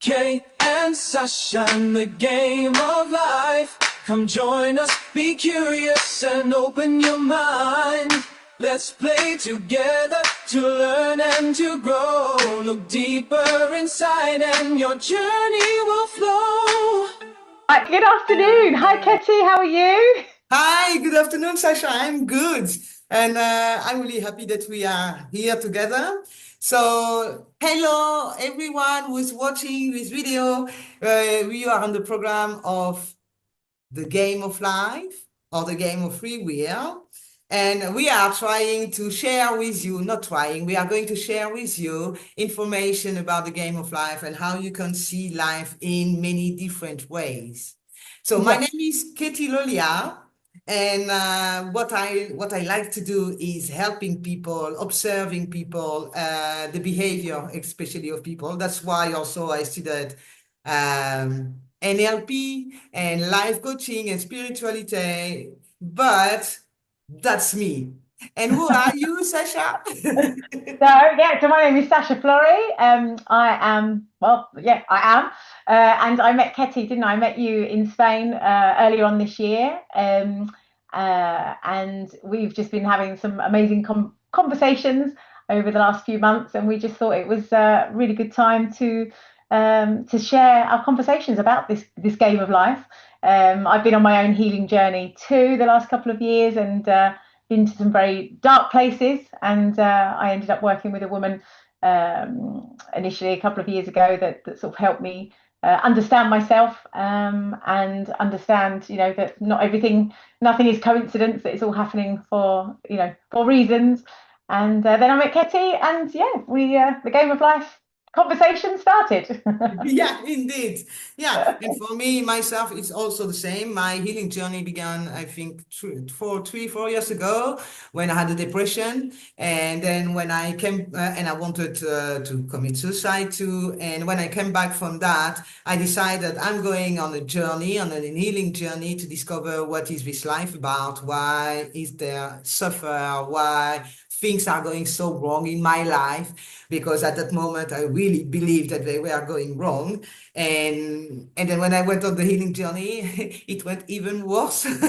Ketty and Sacha in the game of life. Come join us, be curious and open your mind. Let's play together to learn and to grow. Look deeper inside and your journey will flow. Hi, good afternoon. Hi, Ketty. How are you? Hi, good afternoon, Sasha. I'm good. And I'm really happy that we are here together. So, hello, everyone who's watching this video. We are on the program of the game of life or the game of free will. And we are trying to share with you, not trying, we are going to share with you information about the game of life and how you can see life in many different ways. So my Yes. name is Katie Lolia, and what I like to do is helping people, observing people, the behavior, especially of people. That's why also I studied NLP and life coaching and spirituality, but that's me. And who are you, Sasha? So my name is Sacha Flory. I am. And I met Ketty, didn't I? I met you in Spain earlier on this year. And we've just been having some amazing conversations over the last few months, and we just thought it was a really good time to share our conversations about this game of life. I've been on my own healing journey too the last couple of years, and been to some very dark places. And I ended up working with a woman initially a couple of years ago that sort of helped me understand myself, and understand, that nothing is coincidence, that it's all happening for reasons. And then I met Ketty, and the game of life conversation started. Yeah, indeed. Yeah. And for me, myself, it's also the same. My healing journey began, I think, 4 years ago when I had a depression. And then when I came and I wanted to commit suicide too. And when I came back from that, I decided I'm going on a journey, on a healing journey to discover what is this life about? Why is there suffer? Why things are going so wrong in my life? Because at that moment I really believed that they were going wrong. And then when I went on the healing journey, it went even worse. And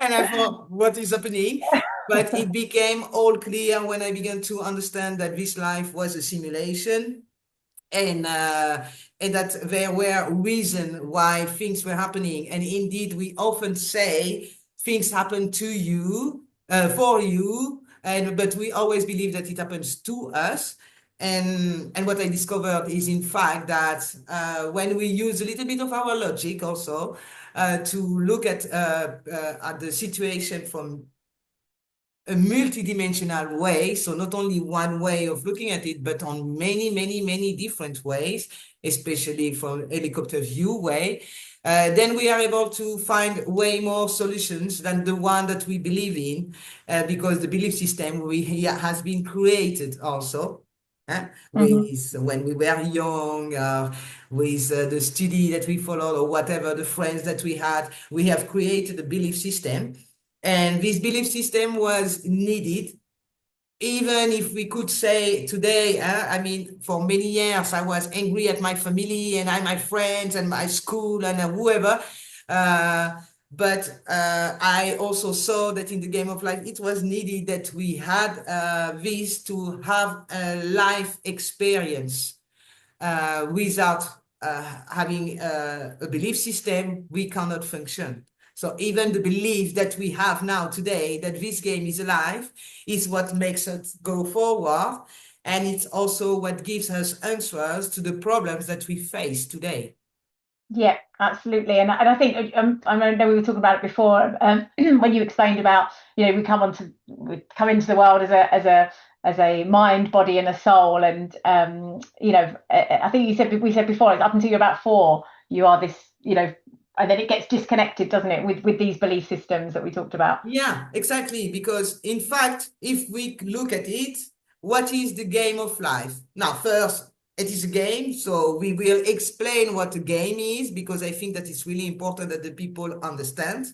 I thought, what is happening? But it became all clear when I began to understand that this life was a simulation, and that there were reasons why things were happening. And indeed, we often say things happen to you, for you, but we always believe that it happens to us. And what I discovered is, in fact, that when we use a little bit of our logic also to look at the situation from a multidimensional way, so not only one way of looking at it, but on many, many, many different ways, especially from helicopter view way, then we are able to find way more solutions than the one that we believe in, because the belief system has been created also. Mhm. With when we were young, with the study that we followed, or whatever, the friends that we had, we have created a belief system. And this belief system was needed, even if we could say today, I mean, for many years, I was angry at my family and my friends and my school and whoever. But I also saw that in the game of life, it was needed that we had this to have a life experience. Without having a belief system, we cannot function. So even the belief that we have now today, that this game is alive, is what makes us go forward. And it's also what gives us answers to the problems that we face today. Yeah, absolutely. And I think, I know we were talking about it before, when you explained about, we come into the world as a mind, body, and a soul. And I think we said before, it's up until you're about four, you are this, and then it gets disconnected, doesn't it, with these belief systems that we talked about. Yeah, exactly. Because in fact, if we look at it, what is the game of life? Now, first, it is a game. So we will explain what a game is, because I think that it's really important that the people understand.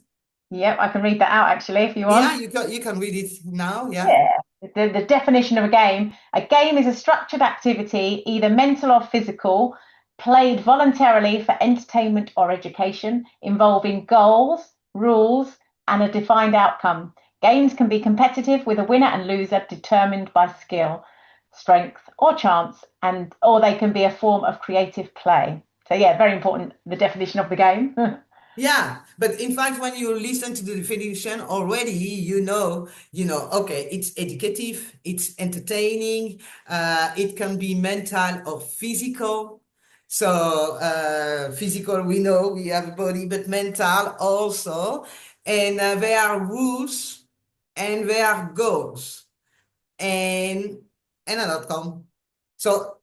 Yep, I can read that out actually if you Yeah, want. you can read it now. Yeah. Yeah. The definition of a game is a structured activity, either mental or physical, played voluntarily for entertainment or education, involving goals, rules, and a defined outcome. Games can be competitive with a winner and loser determined by skill, strength, or chance, and or they can be a form of creative play. So yeah, very important, the definition of the game. Yeah, but in fact, when you listen to the definition already, okay, it's educative, it's entertaining, it can be mental or physical. So, physical, we know we have a body, but mental also. And there are rules and there are goals and an outcome. So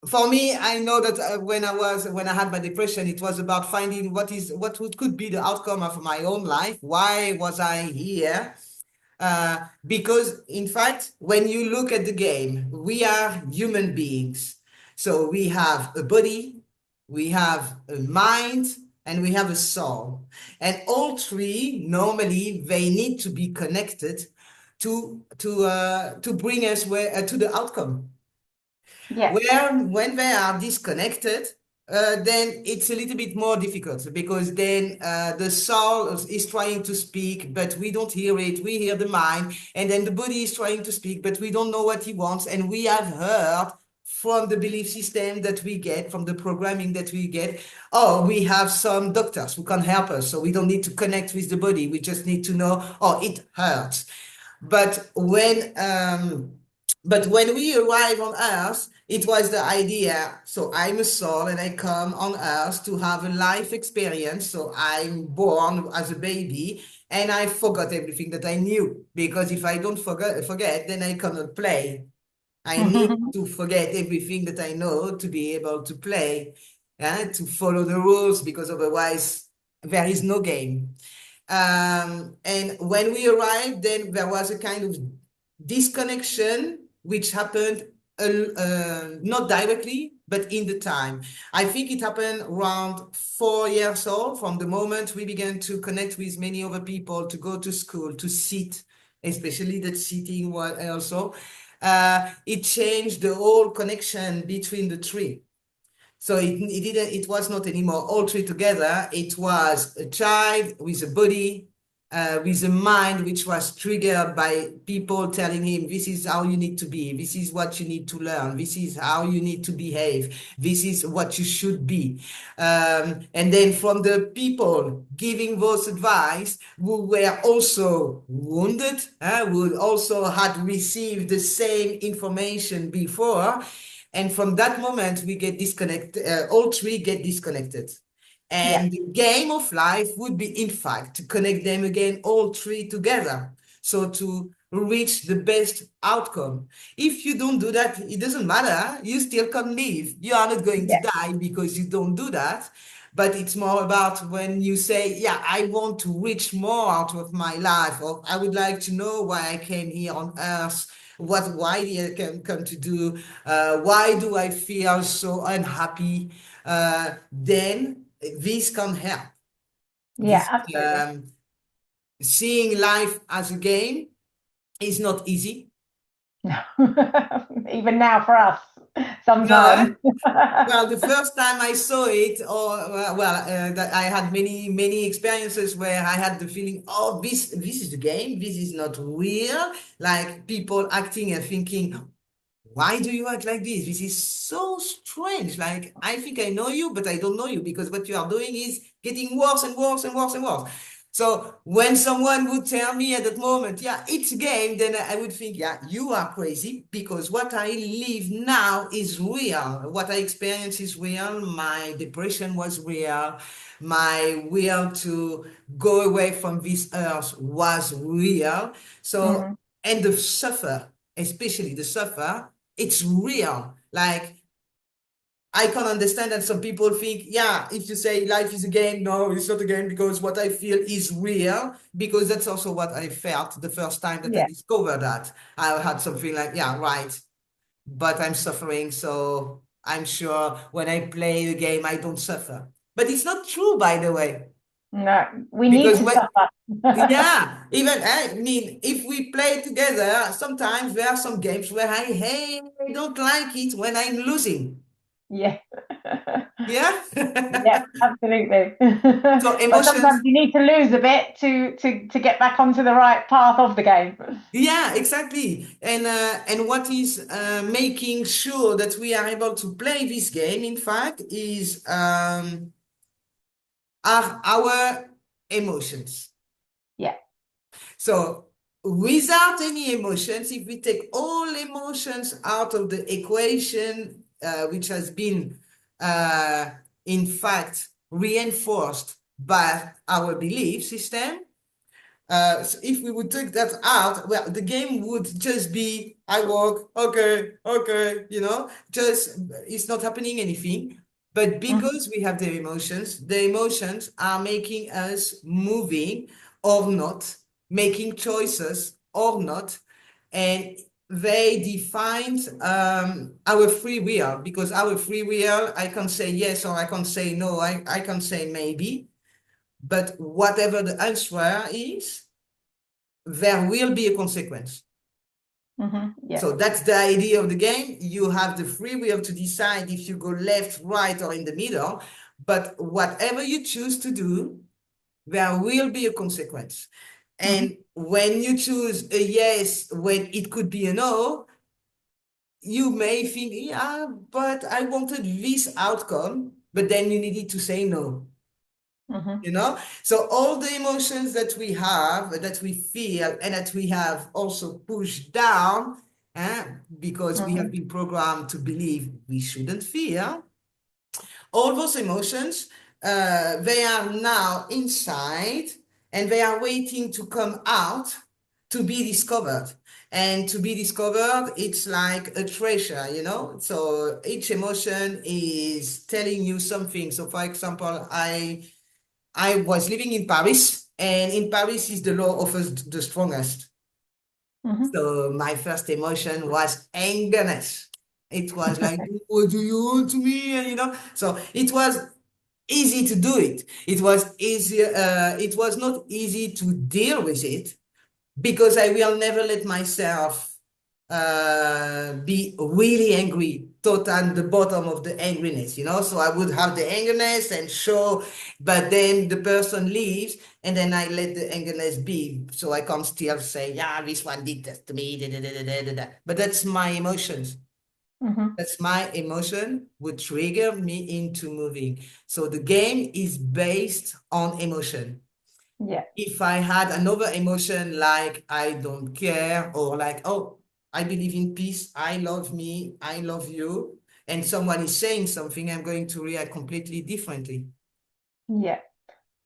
for me, I know that when I had my depression, it was about finding could be the outcome of my own life. Why was I here? Because in fact, when you look at the game, we are human beings. So we have a body, we have a mind, and we have a soul. And all three normally they need to be connected to bring us to the outcome. Yeah, When they are disconnected, then it's a little bit more difficult because then the soul is trying to speak, but we don't hear it. We hear the mind, and then the body is trying to speak, but we don't know what he wants. And we have heard from the belief system that we get, from the programming that we get, oh, we have some doctors who can help us, so we don't need to connect with the body. We just need to know, oh, it hurts. But when we arrive on Earth, it was the idea. So I'm a soul and I come on Earth to have a life experience. So I'm born as a baby and I forgot everything that I knew. Because if I don't forget, then I cannot play. I need to forget everything that I know to be able to play, to follow the rules, because otherwise there is no game. And when we arrived, then there was a kind of disconnection, which happened not directly, but in the time. I think it happened around 4 years old, from the moment we began to connect with many other people, to go to school, to sit, especially that sitting also. It changed the whole connection between the three. So it was not anymore all three together. It was a child with a body, with a mind which was triggered by people telling him, this is how you need to be, this is what you need to learn, this is how you need to behave, this is what you should be. And then from the people giving those advice, who were also wounded, who also had received the same information before. And from that moment, we get disconnected, all three get disconnected. yeah, And the game of life would be, in fact, to connect them again, all three together. So to reach the best outcome. If you don't do that, it doesn't matter. You still can live. You are not going to yeah, die because you don't do that. But it's more about when you say, yeah, I want to reach more out of my life, or I would like to know why I came here on earth. Why did I come to do? Why do I feel so unhappy? Then this can help. yeah, This absolutely. seeing life as a game is not easy. Even now for us, No, eh? sometimes. Well, the first time I saw it, or that I had many experiences where I had the feeling, oh, this is the game. This is not real. Like people acting and thinking, why do you act like this? This is so strange. Like, I think I know you, but I don't know you, because what you are doing is getting worse and worse and worse and worse. So when someone would tell me at that moment, yeah, it's a game, then I would think, yeah, you are crazy, because what I live now is real. What I experience is real. My depression was real. My will to go away from this earth was real. So, Mhm. and the suffer, especially the suffer, it's real. Like, I can understand that some people think, yeah, if you say life is a game, no, it's not a game, because what I feel is real, because that's also what I felt the first time that I Yeah, discovered that. I had something like, yeah, right, but I'm suffering, so I'm sure when I play the game, I don't suffer. But it's not true, by the way. No, we need Because to when, suffer. yeah, even I mean, if we play together, sometimes there are some games where I don't like it when I'm losing. Yeah. Yeah. Yeah, absolutely. So But sometimes emotions, you need to lose a bit to get back onto the right path of the game. yeah, exactly. And what is making sure that we are able to play this game, in fact, is are our emotions. Yeah. So without any emotions, if we take all emotions out of the equation, which has been, in fact, reinforced by our belief system, so if we would take that out, well, the game would just be, I walk, okay, okay, just it's not happening anything. But because we have the emotions are making us moving or not, making choices or not, and they defined our free will, because our free will, I can say yes or I can say no, I can say maybe, but whatever the answer is, there will be a consequence. Yeah. So that's the idea of the game. You have the free will to decide if you go left, right, or in the middle. But whatever you choose to do, there will be a consequence. And when you choose a yes, when it could be a no, you may think, yeah, but I wanted this outcome, but then you needed to say no. So all the emotions that we have, that we feel, and that we have also pushed down, because we have been programmed to believe we shouldn't feel, all those emotions, they are now inside and they are waiting to come out to be discovered. And to be discovered, it's like a treasure, So each emotion is telling you something. So for example, I was living in Paris, and in Paris is the law of the strongest. So my first emotion was angerness. It was like, what do you want to me? And, so it was easy to do it. It was easy. It was not easy to deal with it, because I will never let myself be really angry, total the bottom of the angriness, So I would have the angriness and show, but then the person leaves, and then I let the angriness be, so I can still say, yeah, this one did that to me, da, da, da, da, da, da. But that's my emotions. That's my emotion would trigger me into moving. So the game is based on emotion. Yeah. If I had another emotion like I don't care, or like, oh, I believe in peace, I love me, I love you, and someone is saying something, I'm going to react completely differently. Yeah.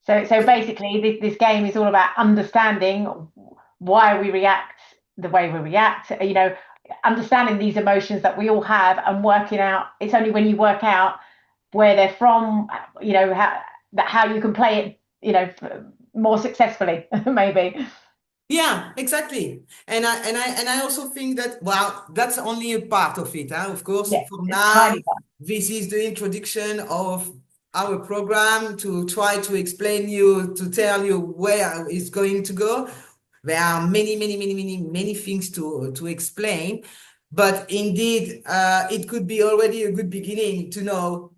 So basically, this game is all about understanding why we react the way we react. Understanding these emotions that we all have and working out. It's only when you work out where they're from, how you can play it, more successfully, maybe. Yeah, exactly. And I also think that, well, that's only a part of it. Of course, Yeah, for it's now, tiny part. this is the introduction of our program to try to explain you, to tell you where it's going to go. There are many, many, many, many, many things to explain, but indeed, it could be already a good beginning to know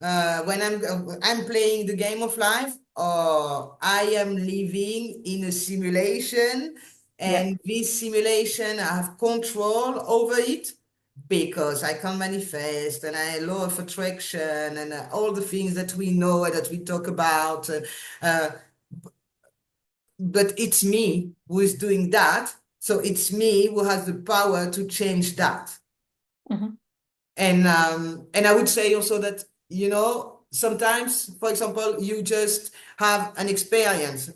when I'm playing the game of life, or I am living in a simulation, Yeah. and this simulation, I have control over it because I can manifest, and I law of attraction, and all the things that we know and that we talk about. Uh, but it's me who is doing that. So it's me who has the power to change that. And I would say also that, sometimes, for example, you just have an experience.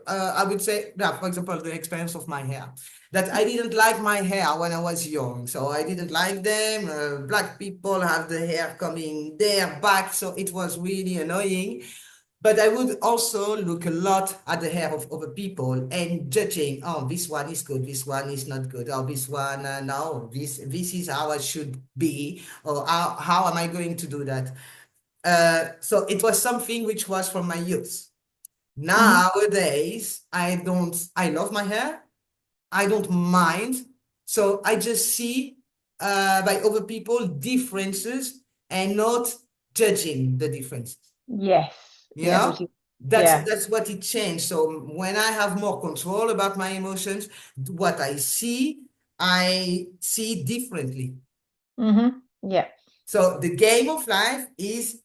I would say, yeah, for example, the experience of my hair. That I didn't like my hair when I was young. So I didn't like them. Black people have the hair coming there back. So it was really annoying. But I would also look a lot at the hair of other people and judging, oh, this one is good, this one is not good, oh, this one, no, this is how I should be, or how am I going to do that? So it was something which was from my youth. Nowadays, I love my hair. I don't mind. So I just see by other people differences and not judging the differences. Yes. You Yeah. know, Which is, that's yeah. that's what it changed. So when I have more control about my emotions, what I see differently. Yeah. So the game of life is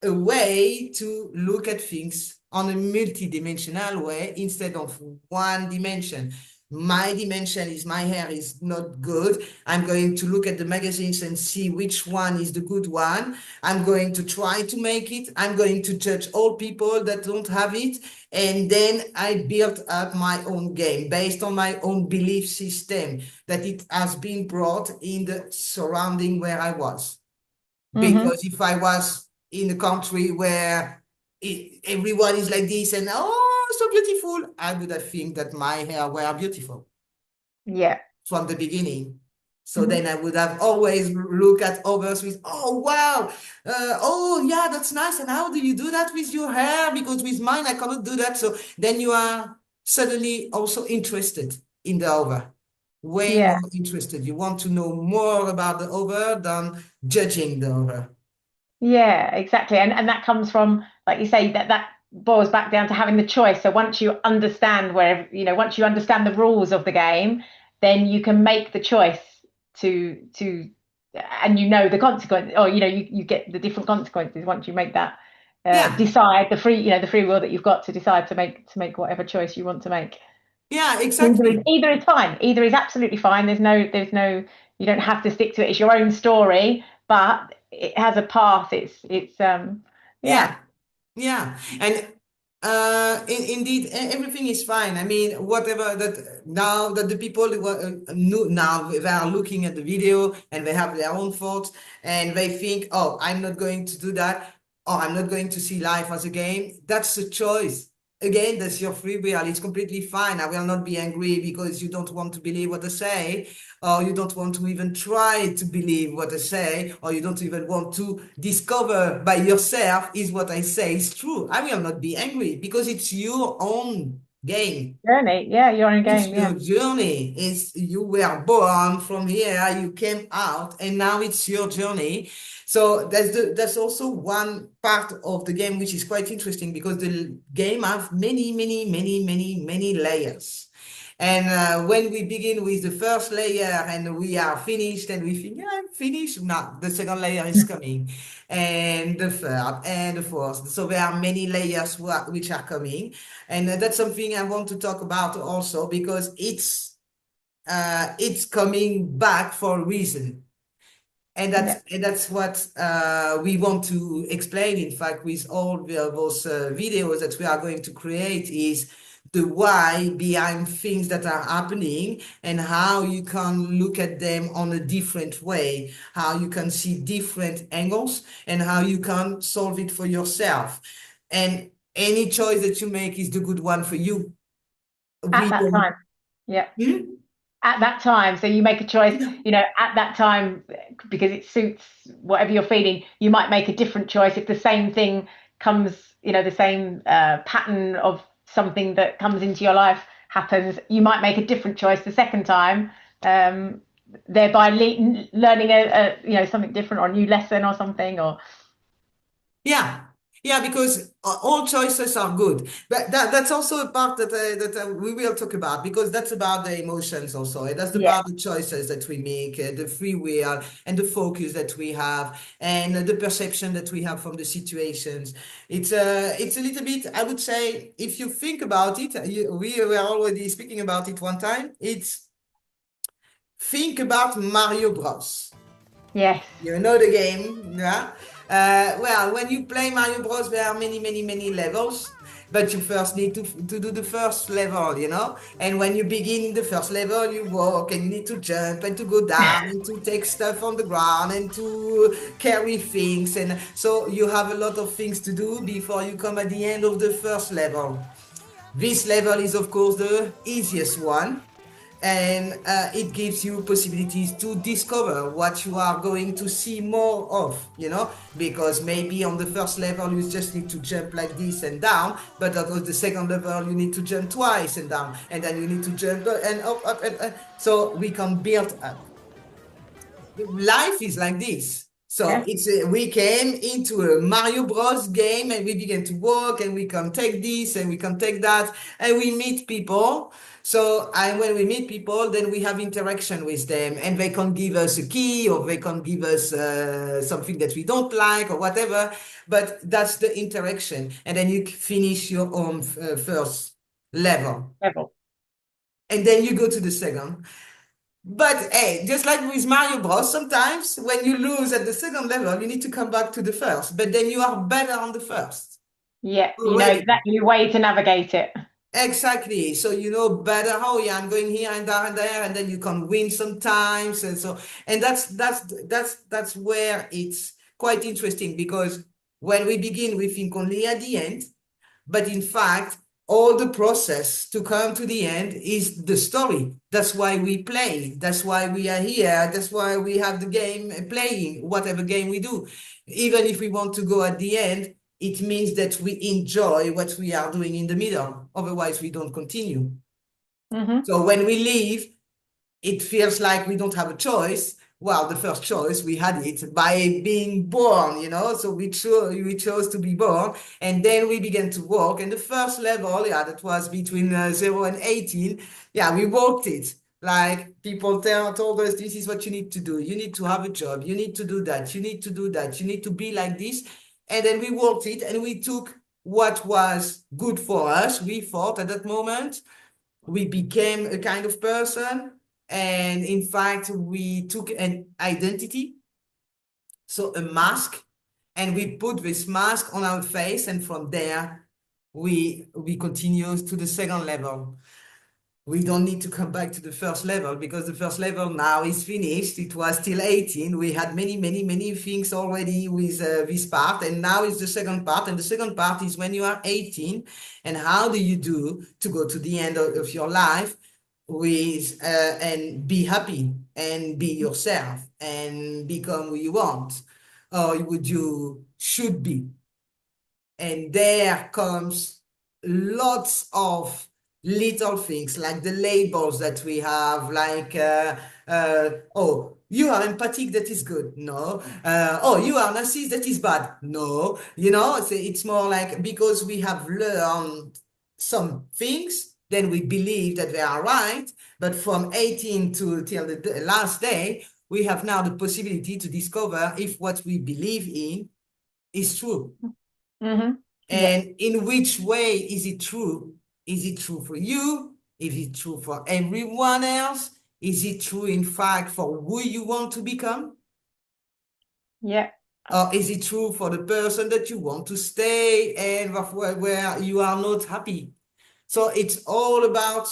a way to look at things on a multi-dimensional way instead of one dimension. My dimension is my hair is not good. I'm going to look at the magazines and see which one is the good one. I'm going to try to make it. I'm going to judge all people that don't have it. And then I built up my own game based on my own belief system that it has been brought in the surrounding where I was. Because if I was in a country where everyone is like this and oh, so beautiful, I would have think that my hair were beautiful Yeah. from the beginning. So then I would have always look at others with, oh, wow, oh, yeah, that's nice. And how do you do that with your hair? Because with mine, I cannot do that. So then you are suddenly also interested in the other, way Yeah. more interested. You want to know more about the other than judging the other. Yeah, exactly. And that comes from, like you say, that boils back down to having the choice. So once you understand where, once you understand the rules of the game, then you can make the choice to and the consequence, or you get the different consequences once you make that Yeah, decide the free will that you've got to decide to make whatever choice you want to make. yeah, Either is exactly. either is fine. Either is absolutely fine. There's no you don't have to stick to it. It's your own story, but it has a path. It's yeah. Yeah, yeah. And indeed, everything is fine. I mean, whatever that now that the people who now they are looking at the video and they have their own thoughts and they think, oh, I'm not going to do that, or I'm not going to see life as a game. That's a choice. Again, that's your free will. It's completely fine. I will not be angry because you don't want to believe what I say, or you don't want to even try to believe what I say, or you don't even want to discover by yourself is what I say is true. I will not be angry because it's your own game. Journey. Yeah, you're in a It's game. your Yeah. journey. It's you were born from here, you came out, and now it's your journey. So that's also one part of the game which is quite interesting because the game has many, many, many, many, many layers. And when we begin with the first layer and we are finished and we think, yeah, I'm finished. Now the second layer is coming, and the third and the fourth. So there are many layers which are coming. And that's something I want to talk about also because it's coming back for a reason. Yeah. And that's what we want to explain, in fact, with all those videos that we are going to create is the why behind things that are happening and how you can look at them on a different way, how you can see different angles and how you can solve it for yourself. And any choice that you make is the good one for you. At We that don't. time. Yeah. Hmm? At that time. So you make a choice, at that time, because it suits whatever you're feeling. You might make a different choice if the same thing comes, the same pattern of something that comes into your life happens. You might make a different choice the second time, thereby learning something different or a new lesson or something. Or Yeah, yeah, because all choices are good. But that's also a part that we will talk about because that's about the emotions also. And that's yeah, about the choices that we make, the free will and the focus that we have and the perception that we have from the situations. It's a little bit, I would say, if you think about it, we were already speaking about it one time. It's think about Mario Bros. yes, You know the game, yeah? Well, when you play Mario Bros, there are many, many, many levels, but you first need to do the first level, you know? And when you begin the first level, you walk and you need to jump and to go down and to take stuff on the ground and to carry things. And so you have a lot of things to do before you come at the end of the first level. This level is, of course, the easiest one. and it gives you possibilities to discover what you are going to see more of, because maybe on the first level you just need to jump like this and down, but on the second level you need to jump twice and down, and then you need to jump and up, and so we can build up. Life is like this. So Yeah. we came into a Mario Bros game and we began to walk and we can take this and we can take that and we meet people. So and when we meet people, then we have interaction with them and they can give us a key or they can give us something that we don't like or whatever. But that's the interaction. And then you finish your own first level. Level. And then you go to the second. But hey, just like with Mario Bros, sometimes when you lose at the second level, you need to come back to the first, but then you are better on the first Yeah, you know already. exactly the way to navigate it. Exactly. So you know better, oh yeah, I'm going here and there and there, and then you can win sometimes. And so, and that's where it's quite interesting, because when we begin, we think only at the end. But in fact, all the process to come to the end is the story. That's why we play. That's why we are here. That's why we have the game playing, whatever game we do. Even if we want to go at the end, it means that we enjoy what we are doing in the middle. Otherwise, we don't continue. Mm-hmm. So when we leave, it feels like we don't have a choice. Well, the first choice, we had it by being born, so we chose to be born, and then we began to walk. And the first level, yeah, that was between 0 and 18. Yeah, we walked it. Like people told us, this is what you need to do. You need to have a job. You need to do that. You need to do that. You need to be like this. And then we walked it and we took what was good for us. We thought at that moment, we became a kind of person, and in fact we took an identity, so a mask, and we put this mask on our face, and from there we continue to the second level. We don't need to come back to the first level, because the first level now is finished. It was till 18. We had many things already with this part, and now is the second part. And the second part is when you are 18, and how do you do to go to the end of your life with and be happy and be yourself and become who you want, or would you should be. And there comes lots of little things, like the labels that we have, like, oh, you are empathic, that is good. No. Oh, you are narcissist, that is bad. No. It's more like, because we have learned some things, then we believe that they are right. But from 18 to till the last day, we have now the possibility to discover if what we believe in is true. Mm-hmm. Yeah. And in which way is it true? Is it true for you? Is it true for everyone else? Is it true, in fact, for who you want to become? Yeah. Or is it true for the person that you want to stay and where you are not happy? So it's all about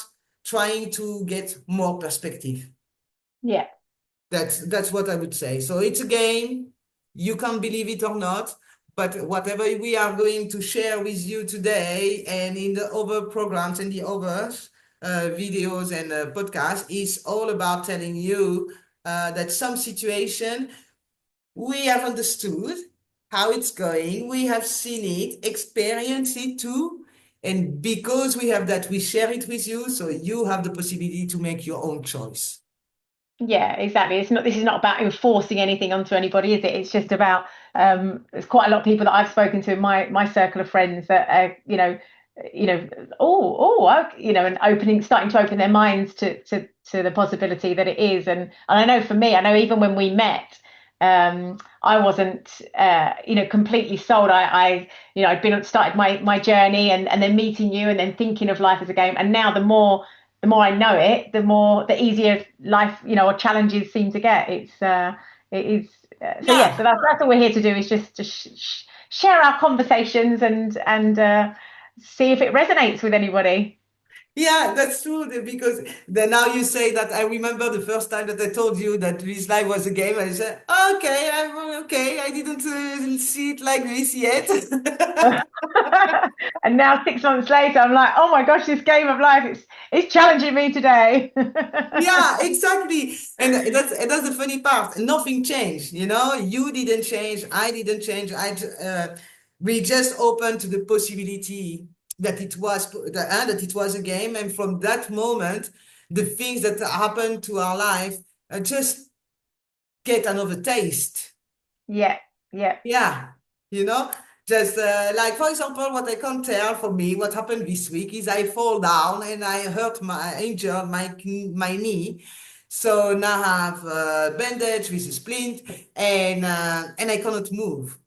trying to get more perspective. Yeah. That's what I would say. So it's a game. You can believe it or not, but whatever we are going to share with you today and in the other programs and the other videos and podcasts is all about telling you that some situation we have understood how it's going, we have seen it, experienced it too, and because we have that, we share it with you, so you have the possibility to make your own choice. Yeah, exactly. This is not about enforcing anything onto anybody, is it? It's just about there's quite a lot of people that I've spoken to in my circle of friends that are, and starting to open their minds to the possibility that it is. And I know for me, I know even when we met, I wasn't completely sold. I'd started my journey and then meeting you and then thinking of life as a game. And now the more I know it, the easier life, or challenges seem to get. It is. Yeah. So that's all we're here to do, is just to share our conversations and see if it resonates with anybody. Yeah, that's true. Because now you say that, I remember the first time that I told you that this life was a game. I said, okay, I'm okay. I didn't see it like this yet. And now 6 months later, I'm like, oh my gosh, this game of life, it's challenging me today. Yeah, exactly. And that's the funny part. Nothing changed, you know. You didn't change. I didn't change. We just opened to the possibility that it was a game, and from that moment, the things that happened to our life just get another taste. Yeah, yeah, Yeah, you know, just like for example, what I can tell for me, what happened this week is I fall down and injured my knee. So now I have a bandage with a splint, and I cannot move.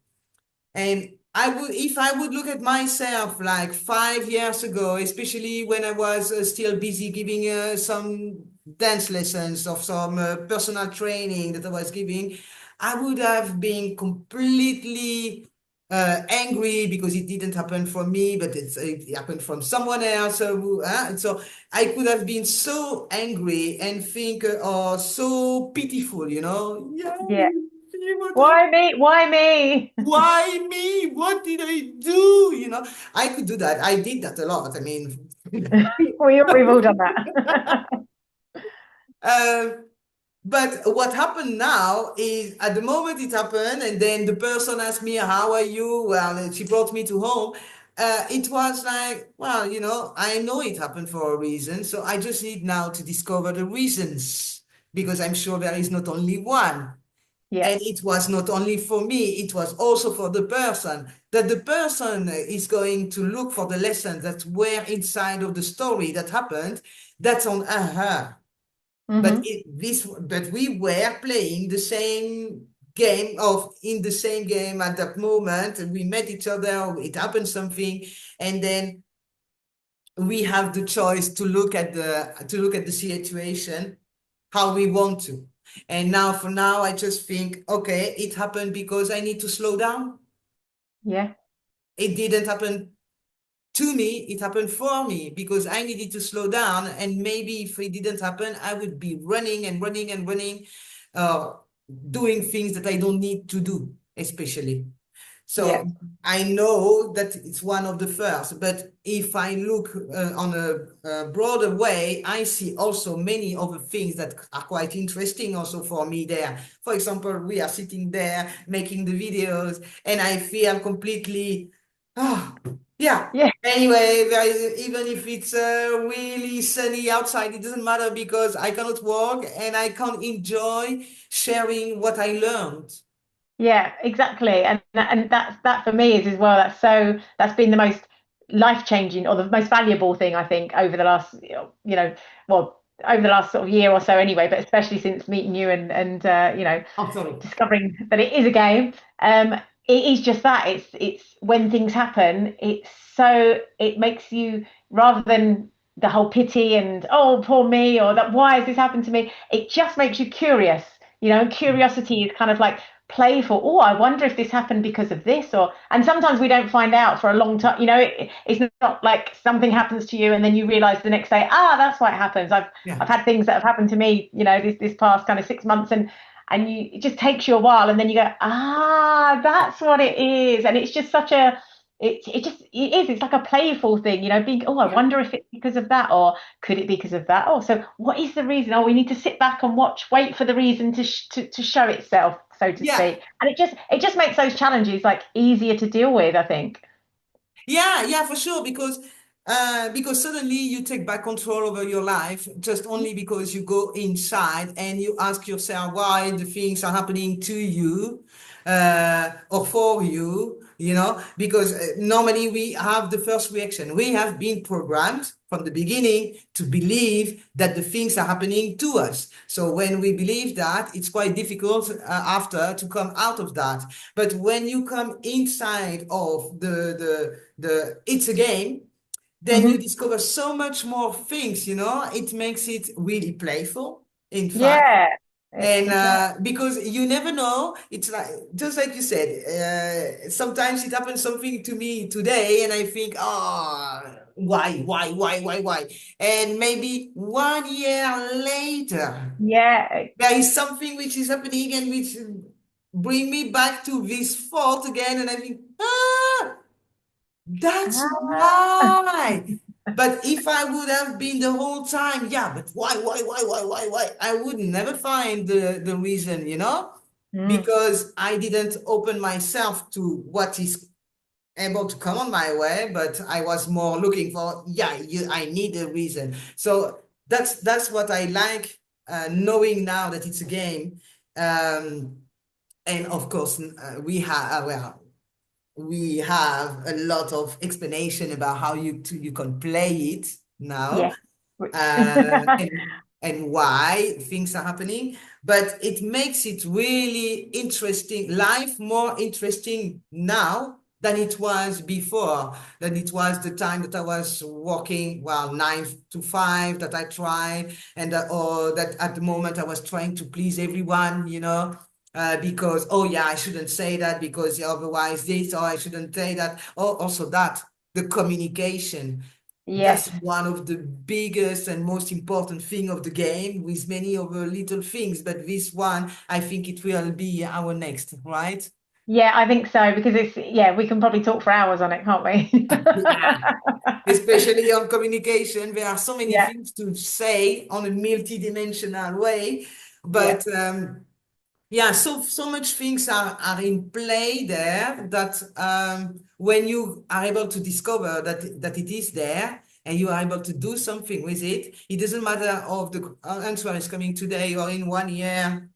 And if I would look at myself like 5 years ago, especially when I was still busy giving some dance lessons of some personal training that I was giving, I would have been completely angry because it didn't happen for me, but it happened from someone else. So I could have been so angry and think, or so pitiful, you know? Yeah, yeah. see what Why me? Why me? why me? What did I do? You know, I could do that. I did that a lot. I mean, We've all done that. um, but what happened now is at the moment it happened, and then the person asked me, "How are you?" Well, she brought me to home. It was like, well, you know, I know it happened for a reason, so I just need now to discover the reasons because I'm sure there is not only one. Yeah, And it was not only for me, it was also for the person. That the person is going to look for the lessons that were inside of the story that happened. That's on her. hmm, But we were playing the same game of in the same game at that moment. And we met each other. It happened something, and then we have the choice to look at the situation how we want to. And now for now, I just think, okay, it happened because I need to slow down. yeah, It didn't happen to me, it happened for me because I needed to slow down. And maybe if it didn't happen, I would be running and running and running, uh, doing things that I don't need to do, especially. yeah, So I know that it's one of the first, but if I look on a broader way, I see also many other things that are quite interesting also for me there. For example, we are sitting there making the videos, and I feel completely, oh, yeah. yeah, Anyway, even if it's really sunny outside, it doesn't matter because I cannot walk and I can enjoy sharing what I learned. yeah, exactly. And that for me is as well. That's been the most life-changing or the most valuable thing I think over the last, well, over the last sort of year or so anyway, but especially since meeting you and Oh, sorry. discovering that it is a game. It is just that it's when things happen, it makes you, rather than the whole pity and oh poor me or that why has this happened to me, it just makes you curious. And curiosity is kind of like playful. Oh, I wonder if this happened because of this, and sometimes we don't find out for a long time. It's not like something happens to you and then you realize the next day, that's why it happens. I've Yeah. had things that have happened to me, this past kind of 6 months, and it just takes you a while, and then you go, that's what it is. And it's just such a it's like a playful thing, being, oh, I Yeah. wonder if it's because of that, or could it be because of that? Oh, so what is the reason? Oh, we need to sit back and wait for the reason to show itself, so to Yeah. speak. And it just makes those challenges like easier to deal with, I think. Yeah, yeah, for sure. Because suddenly you take back control over your life just only because you go inside and you ask yourself why the things are happening to you, or for you, because normally we have the first reaction. We have been programmed from the beginning to believe that the things are happening to us. So when we believe that, it's quite difficult after to come out of that. But when you come inside of the it's a game, then you Hmm. discover so much more things, it makes it really playful, in fact. Yeah, And it does. because you never know, it's like, just like you said, sometimes it happens something to me today, and I think, why? And maybe 1 year later, Yeah, there is something which is happening and which bring me back to this fault again, and I think, That's Ah. right. But if I would have been the whole time, yeah, but why? I would never find the reason, Mm. because I didn't open myself to what is able to come on my way, but I was more looking for, yeah, I need a reason. So that's what I like, knowing now that it's a game. Um, and of course, we have a lot of explanation about how you can play it now, Yeah. Which and why things are happening. But it makes it really interesting, life more interesting now than it was before, than it was the time that I was working, well, 9 to 5 that I tried, and or that at the moment I was trying to please everyone, because, oh yeah, I shouldn't say that because otherwise this, or I shouldn't say that. Oh, also that, the communication. That's yes. one of the biggest and most important thing of the game, with many other little things. But this one, I think it will be our next, right? Yeah, I think so because yeah, we can probably talk for hours on it, can't we? Yeah. Especially on communication, there are so many Yeah, things to say on a multi-dimensional way. yeah. But yeah, so much things are in play there that, when you are able to discover that it is there and you are able to do something with it, it doesn't matter if the answer is coming today or in 1 year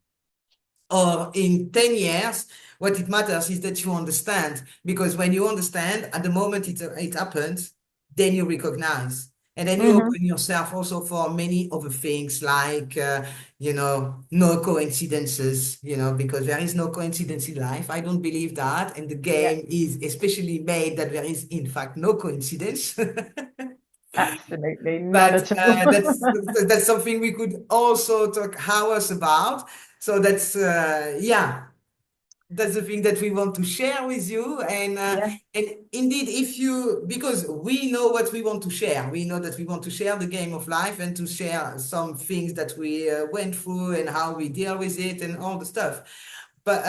or in 10 years. What it matters is that you understand, because when you understand, at the moment it happens, then you recognize. And then you Hmm. open yourself also for many other things, like, no coincidences, because there is no coincidence in life. I don't believe that. And the Yeah, game is especially made that there is, in fact, no coincidence. absolutely. None But at all. that's something we could also talk hours about. So yeah, that's the thing that we want to share with you. Yeah, And indeed, because we know what we want to share, we know that we want to share the game of life and to share some things that we went through and how we deal with it and all the stuff. But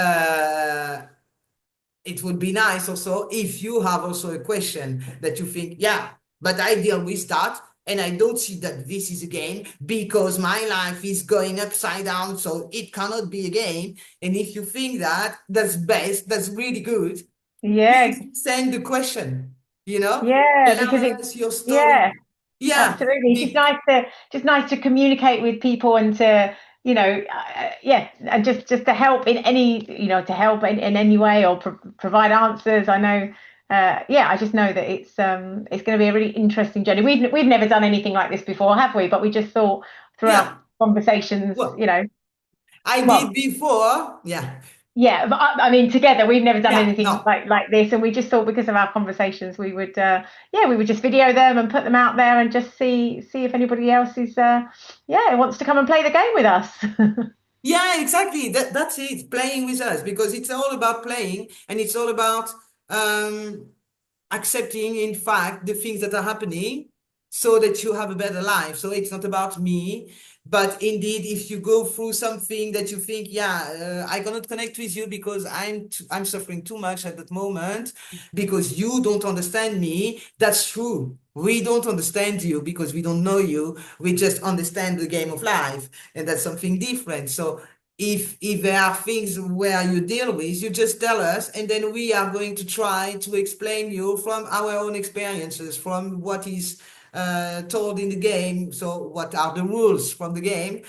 it would be nice also if you have also a question that you think, yeah, but I deal with that and I don't see that this is a game because my life is going upside down, so it cannot be a game. And if you think that, that's best, that's really good. yeah, Please send the question, yeah. Because tell it's us your story. yeah. Yeah, Absolutely. It's just nice to communicate with people and to, yeah, and just to help in any, to help in any way or provide answers. I know, yeah, I just know that it's going to be a really interesting journey. We've never done anything like this before, have we? But we just thought yeah. throughout conversations, Well, I well, did before. Yeah, yeah, but I mean, together we've never done yeah, anything no. like this, and we just thought because of our conversations, we would, yeah, we would just video them and put them out there and just see if anybody else is, yeah, wants to come and play the game with us. Yeah, exactly. That's it, playing with us, because it's all about playing and it's all about um, accepting, in fact, the things that are happening so that you have a better life. So it's not about me, but indeed, if you go through something that you think, yeah, I cannot connect with you because I'm suffering too much at that moment because you don't understand me. That's true. We don't understand you because we don't know you. We just understand the game of life, and that's something different. So if there are things where you deal with, you just tell us, and then we are going to try to explain you from our own experiences, from what is told in the game. So what are the rules from the game?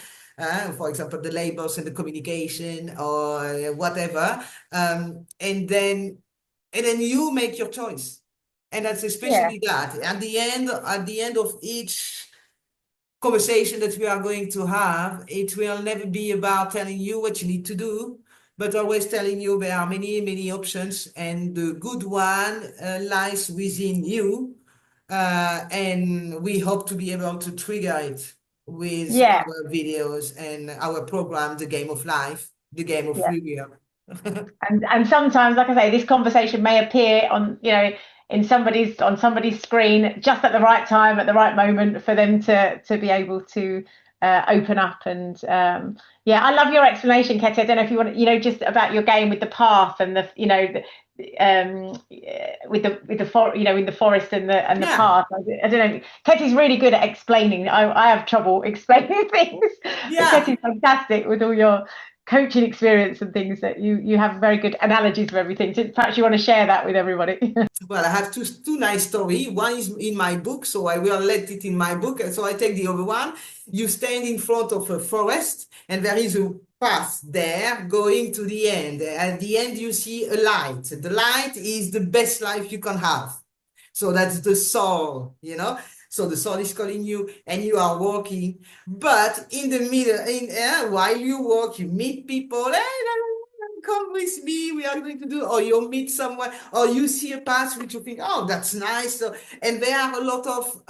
For example, the labels and the communication or whatever. And then you make your choice. And that's Yeah, especially that. At the end of each conversation that we are going to have, it will never be about telling you what you need to do, but always telling you there are many, many options, and the good one lies within you. And we hope to be able to trigger it with yeah, our videos and our program, The Game of Life, The Game of yeah. Free Will. And sometimes, like I say, this conversation may appear on, in somebody's screen just at the right time, at the right moment for them to be able to open up. And yeah, I love your explanation, Ketty. I don't know if you want to, just about your game with the path and with in the forest and the Yeah. path. I don't know. Ketty's really good at explaining. I have trouble explaining things, but Yeah. Ketty's fantastic with all your coaching experience and things. That you have very good analogies for everything. So perhaps you want to share that with everybody. Well, I have two nice stories. One is in my book, so I will let it in my book. And so I take the other one. You stand in front of a forest, and there is a path there going to the end. At the end, you see a light. The light is the best life you can have. So that's the soul, So the soul is calling you, and you are walking. But in the middle, while you walk, you meet people. Hey, come with me, we are going to do, or you meet someone, or you see a path which you think, oh, that's nice. So, and there are a lot of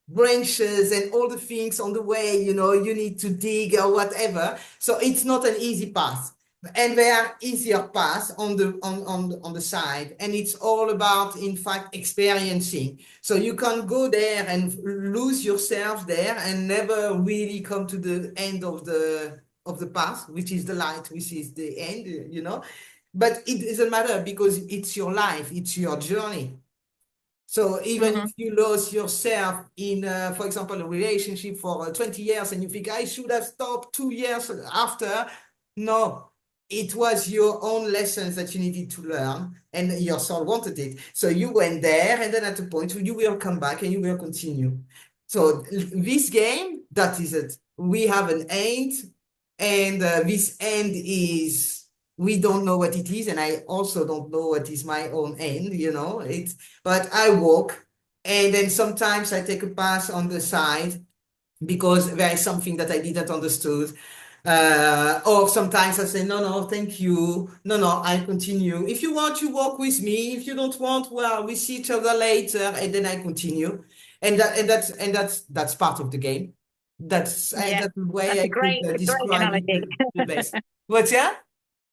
branches and all the things on the way, you need to dig or whatever. So it's not an easy path. And there are easier paths on the side, and it's all about, in fact, experiencing. So you can go there and lose yourself there and never really come to the end of the path, which is the light, which is the end, But it doesn't matter, because it's your life, it's your journey. So even if you lose yourself in, for example, a relationship for 20 years, and you think, I should have stopped 2 years after, no, it was your own lessons that you needed to learn, and your soul wanted it. So you went there, and then at a point you will come back and you will continue. So this game, that is it. We have an end, and this end is, we don't know what it is, and I also don't know what is my own end, but I walk, and then sometimes I take a pass on the side because there is something that I didn't understood. Or sometimes I say, no, thank you. No, I continue. If you want, you walk with me. If you don't want, well, we see each other later, and then I continue. And that's part of the game. That's the way I could describe it the best. What's that?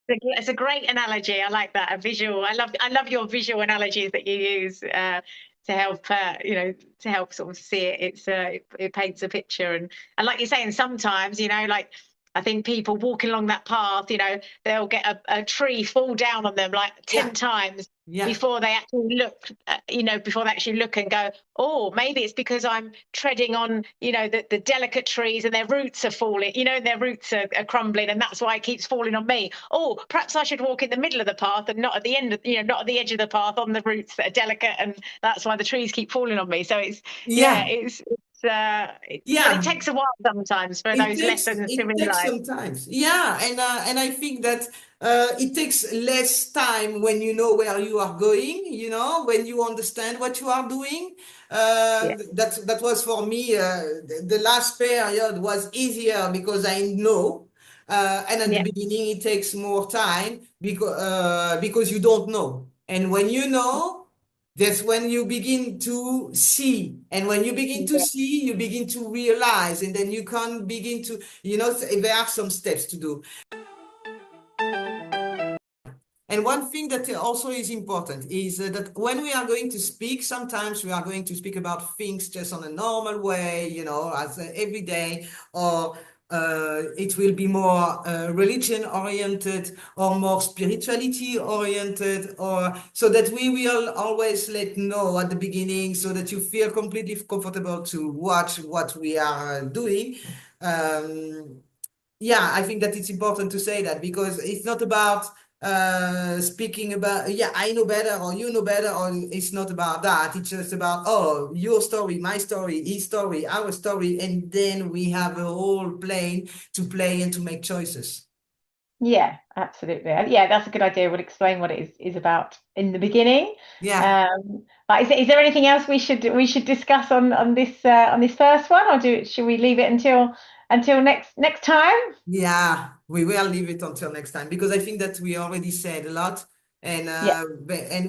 It's a great analogy. I like that. A visual. I love your visual analogies that you use to help to help sort of see it. It paints a picture, and like you're saying, sometimes like, I think people walking along that path, they'll get a tree fall down on them like 10 times before they actually look and go, oh, maybe it's because I'm treading on, the delicate trees, and their roots are falling, their roots are crumbling, and that's why it keeps falling on me. Oh, perhaps I should walk in the middle of the path and not at the end, not at the edge of the path on the roots that are delicate, and that's why the trees keep falling on me. So it's but it takes a while sometimes for those lessons to realize. It takes some time. Yeah, and I think that it takes less time when you know where you are going, when you understand what you are doing. That was for me, the last period was easier because I know. And at the beginning, it takes more time because you don't know. And when you know, that's when you begin to see. And when you begin to see, you begin to realize, and then you can begin to, there are some steps to do. And one thing that also is important is that when we are going to speak, sometimes we are going to speak about things just on a normal way, as every day, or it will be more religion oriented or more spirituality oriented, or so that we will always let know at the beginning, so that you feel completely comfortable to watch what we are doing. I think that it's important to say that, because it's not about speaking about, I know better, or you know better, or it's not about that. It's just about, your story, my story, his story, our story, and then we have a whole plane to play and to make choices. Yeah, absolutely. Yeah, that's a good idea. We'll explain what it is about in the beginning. But is there anything else we should discuss on this first one, or should we leave it until next time? Yeah, we will leave it until next time, because I think that we already said a lot, and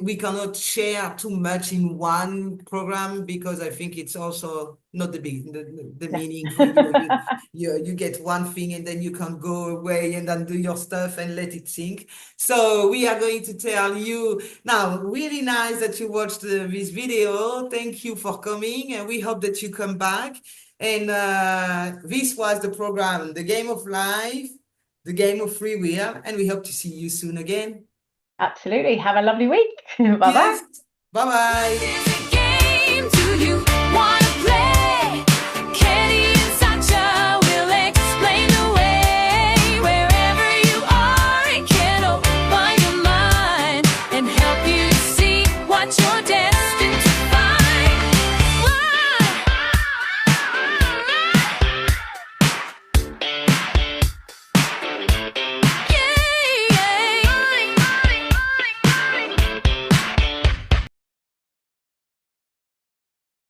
we cannot share too much in one program, because I think it's also not the meaning. You get one thing, and then you can go away and then do your stuff and let it sink. So we are going to tell you now. Really nice that you watched this video. Thank you for coming, and we hope that you come back. And this was the program, The Game of Life, The Game of Free Will, and we hope to see you soon again. Absolutely. Have a lovely week. Bye-bye. Yes. Bye-bye. Here's a game to you.